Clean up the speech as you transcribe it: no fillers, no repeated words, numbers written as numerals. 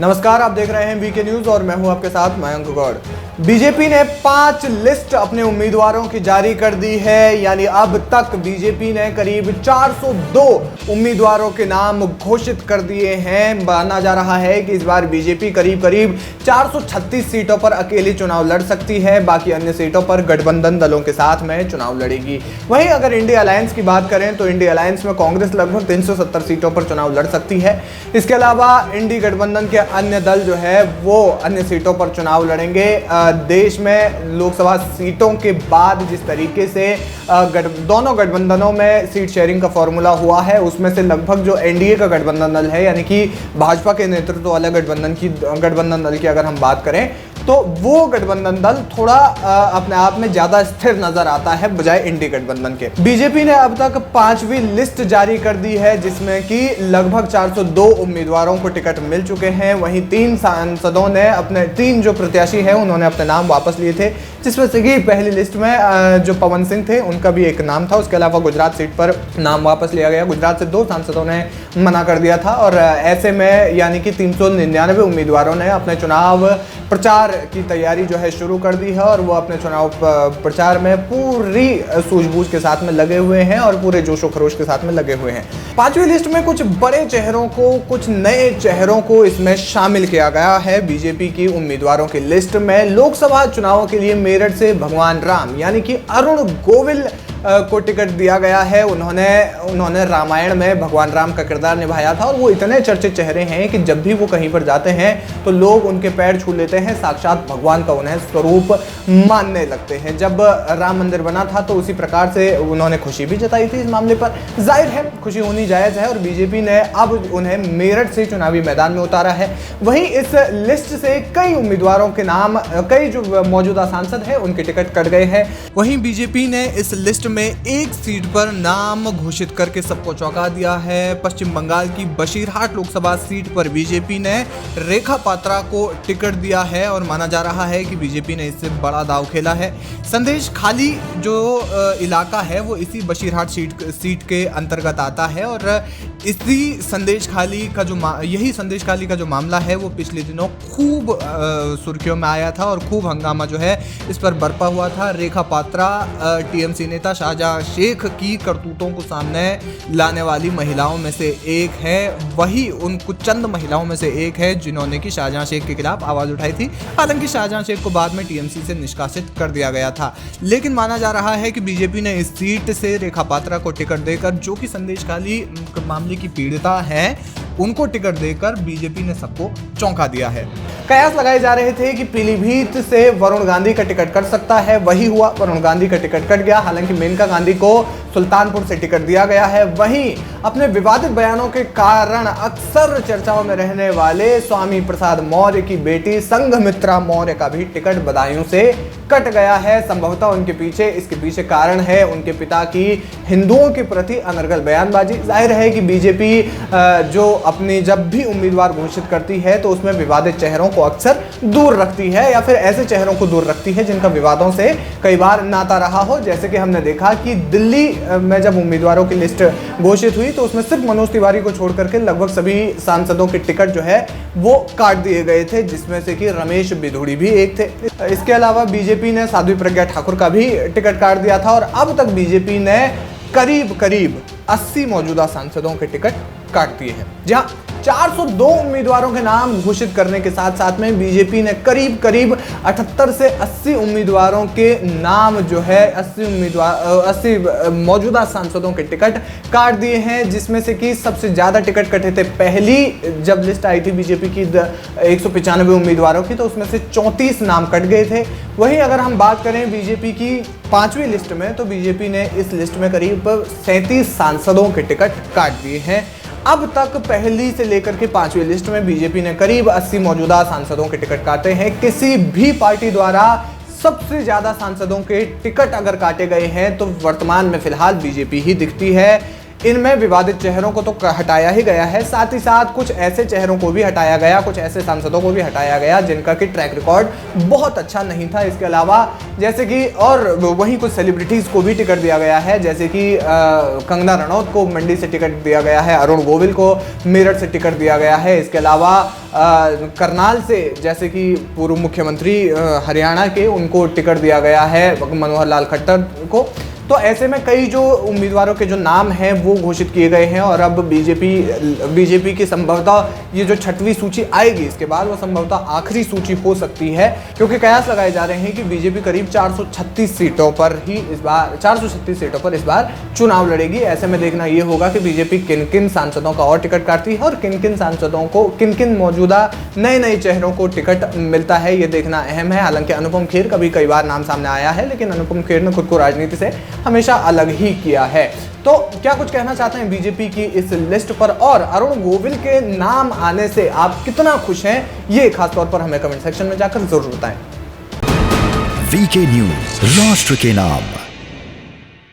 नमस्कार, आप देख रहे हैं वीके न्यूज और मैं हूं आपके साथ मयंक गौड़। बीजेपी ने 5 लिस्ट अपने उम्मीदवारों की जारी कर दी है। यानी अब तक बीजेपी ने करीब 402 उम्मीदवारों के नाम घोषित कर दिए हैं। माना जा रहा है कि इस बार बीजेपी करीब 436 सीटों पर अकेली चुनाव लड़ सकती है। बाकी अन्य सीटों पर गठबंधन दलों के साथ में चुनाव लड़ेगी। वहीं अगर इंडिया अलायंस की बात करें तो इंडिया अलायंस में कांग्रेस लगभग 370 सीटों पर चुनाव लड़ सकती है। इसके अलावा इंडी गठबंधन के अन्य दल जो है वो अन्य सीटों पर चुनाव लड़ेंगे। देश में लोकसभा सीटों के बाद जिस तरीके से दोनों गठबंधनों में सीट शेयरिंग का फॉर्मूला हुआ है, उसमें से लगभग जो एनडीए का गठबंधन दल है, यानी कि भाजपा के नेतृत्व वाले गठबंधन दल की अगर हम बात करें तो वो गठबंधन दल थोड़ा अपने आप में ज्यादा स्थिर नजर आता है बजाय इंडी गठबंधन के। बीजेपी ने अब तक 5वीं लिस्ट जारी कर दी है, जिसमें कि लगभग 402 उम्मीदवारों को टिकट मिल चुके हैं। वहीं 3 सांसदों ने अपने 3 जो प्रत्याशी हैं उन्होंने अपने नाम वापस लिए थे, जिसमें से कि पहली लिस्ट में जो पवन सिंह थे उनका भी एक नाम था। उसके अलावा गुजरात सीट पर नाम वापस लिया गया। गुजरात से 2 सांसदों ने मना कर दिया था और ऐसे में यानी कि 399 उम्मीदवारों ने अपने चुनाव प्रचार की तैयारी जो है शुरू कर दी है और वो अपने चुनाव प्रचार में पूरी सूझबूझ के साथ में लगे हुए हैं और पूरे जोशो खरोश के साथ में लगे हुए हैं। 5वीं लिस्ट में कुछ बड़े चेहरों को, कुछ नए चेहरों को इसमें शामिल किया गया है। बीजेपी की उम्मीदवारों की लिस्ट में लोकसभा चुनाव के लिए मेरठ से भगवान राम यानी कि अरुण गोविल को टिकट दिया गया है। उन्होंने रामायण में भगवान राम का किरदार निभाया था और वो इतने चर्चित चेहरे हैं कि जब भी वो कहीं पर जाते हैं तो लोग उनके पैर छू लेते हैं, साक्षात भगवान का उन्हें स्वरूप मानने लगते हैं। जब राम मंदिर बना था तो उसी प्रकार से उन्होंने खुशी भी जताई थी इस मामले पर। जाहिर है खुशी होनी जायज़ है और बीजेपी ने अब उन्हें मेरठ से चुनावी मैदान में उतारा है। वहीं इस लिस्ट से कई उम्मीदवारों के नाम, कई जो मौजूदा सांसद हैं उनके टिकट कट गए हैं। वहीं बीजेपी ने इस लिस्ट में एक सीट पर नाम घोषित करके सबको चौंका दिया है। पश्चिम बंगाल की बशीरहाट लोकसभा सीट पर बीजेपी ने रेखा पात्रा को टिकट दिया है और माना जा रहा है कि बीजेपी ने इससे बड़ा दांव खेला है। संदेश खाली जो इलाका है वो इसी बशीरहाट सीट के अंतर्गत आता है और यही संदेश खाली का जो मामला है वो पिछले दिनों खूब सुर्खियों में आया था और खूब हंगामा जो है इस पर बरपा हुआ था। रेखा पात्रा टीएमसी नेता शाहजहां शेख की करतूतों को सामने लाने वाली महिलाओं में से एक है। वही उन कुछ चंद महिलाओं में से एक है जिन्होंने कि शाहजहां शेख के खिलाफ आवाज उठाई थी। हालांकि शाहजहां शेख को बाद में टीएमसी से निष्कासित कर दिया गया था, लेकिन माना जा रहा है कि बीजेपी ने इस सीट से रेखा पात्रा को टिकट देकर, जो कि संदेश खाली मामले की पीड़िता है, उनको टिकट देकर बीजेपी ने सबको चौंका दिया है। कयास लगाए जा रहे थे कि पीलीभीत से वरुण गांधी का टिकट कट सकता है, वही हुआ, वरुण गांधी का टिकट कट गया। हालांकि मेनका गांधी को सुल्तानपुर से टिकट दिया गया है। वहीं अपने विवादित बयानों के कारण अक्सर चर्चाओं में रहने वाले स्वामी प्रसाद मौर्य की बेटी संघमित्रा मौर्य का भी टिकट बदायूं से कट गया है। संभवतः इसके पीछे कारण है उनके पिता की हिंदुओं के प्रति अनर्गल बयानबाजी। जाहिर है कि बीजेपी जो अपनी जब भी उम्मीदवार घोषित करती है तो उसमें विवादित चेहरों को अक्सर दूर रखती है या फिर ऐसे चेहरों को दूर रखती है जिनका विवादों से कई बार नाता रहा हो। जैसे कि हमने देखा कि दिल्ली में जब उम्मीदवारों की लिस्ट घोषित हुई तो उसमें सिर्फ मनोज तिवारी को छोड़ करके लगभग सभी सांसदों के टिकट जो है वो काट दिए गए थे, जिसमें से कि रमेश बिधूड़ी भी एक थे। इसके अलावा बीजेपी ने साध्वी प्रज्ञा ठाकुर का भी टिकट काट दिया था और अब तक बीजेपी ने करीब 80 मौजूदा सांसदों के टिकट काट दिए हैं। जहां 402 उम्मीदवारों के नाम घोषित करने के साथ साथ में बीजेपी ने करीब 78 से 80 उम्मीदवारों के नाम जो है 80 मौजूदा सांसदों के टिकट काट दिए हैं, जिसमें से कि सबसे ज्यादा टिकट कटे थे। पहली जब लिस्ट आई थी बीजेपी की 195 उम्मीदवारों की तो उसमें से 34 नाम कट गए थे। वहीं अगर हम बात करें बीजेपी की 5वीं लिस्ट में तो बीजेपी ने इस लिस्ट में करीब 37 सांसदों के टिकट काट दिए हैं। अब तक पहली से लेकर के 5वीं लिस्ट में बीजेपी ने करीब 80 मौजूदा सांसदों के टिकट काटे हैं। किसी भी पार्टी द्वारा सबसे ज्यादा सांसदों के टिकट अगर काटे गए हैं तो वर्तमान में फिलहाल बीजेपी ही दिखती है। इनमें विवादित चेहरों को तो हटाया ही गया है, साथ ही साथ कुछ ऐसे चेहरों को भी हटाया गया, कुछ ऐसे सांसदों को भी हटाया गया जिनका कि ट्रैक रिकॉर्ड बहुत अच्छा नहीं था। इसके अलावा जैसे कि और वहीं कुछ सेलिब्रिटीज को भी टिकट दिया गया है, जैसे कि कंगना रनौत को मंडी से टिकट दिया गया है, अरुण गोविल को मेरठ से टिकट दिया गया है। इसके अलावा करनाल से जैसे कि पूर्व मुख्यमंत्री हरियाणा के, उनको टिकट दिया गया है मनोहर लाल खट्टर को। तो ऐसे में कई जो उम्मीदवारों के जो नाम हैं वो घोषित किए गए हैं और अब बीजेपी की संभवतः ये जो 6वीं सूची आएगी, इसके बाद वो संभवतः आखिरी सूची हो सकती है, क्योंकि कयास लगाए जा रहे हैं कि बीजेपी करीब 436 सीटों पर इस बार चुनाव लड़ेगी। ऐसे में देखना ये होगा कि बीजेपी किन किन सांसदों का और टिकट काटती है और किन किन सांसदों को, किन किन मौजूदा नए चेहरों को टिकट मिलता है, ये देखना अहम है। हालांकि अनुपम खेर का भी कई बार नाम सामने आया है, लेकिन अनुपम खेर ने खुद को राजनीति से हमेशा अलग ही किया है। तो क्या कुछ कहना चाहते हैं बीजेपी की इस लिस्ट पर, और अरुण गोविल के नाम आने से आप कितना खुश हैं, ये खास तौर पर हमें कमेंट सेक्शन में जाकर जरूर बताएं। वीके न्यूज, राष्ट्र के नाम।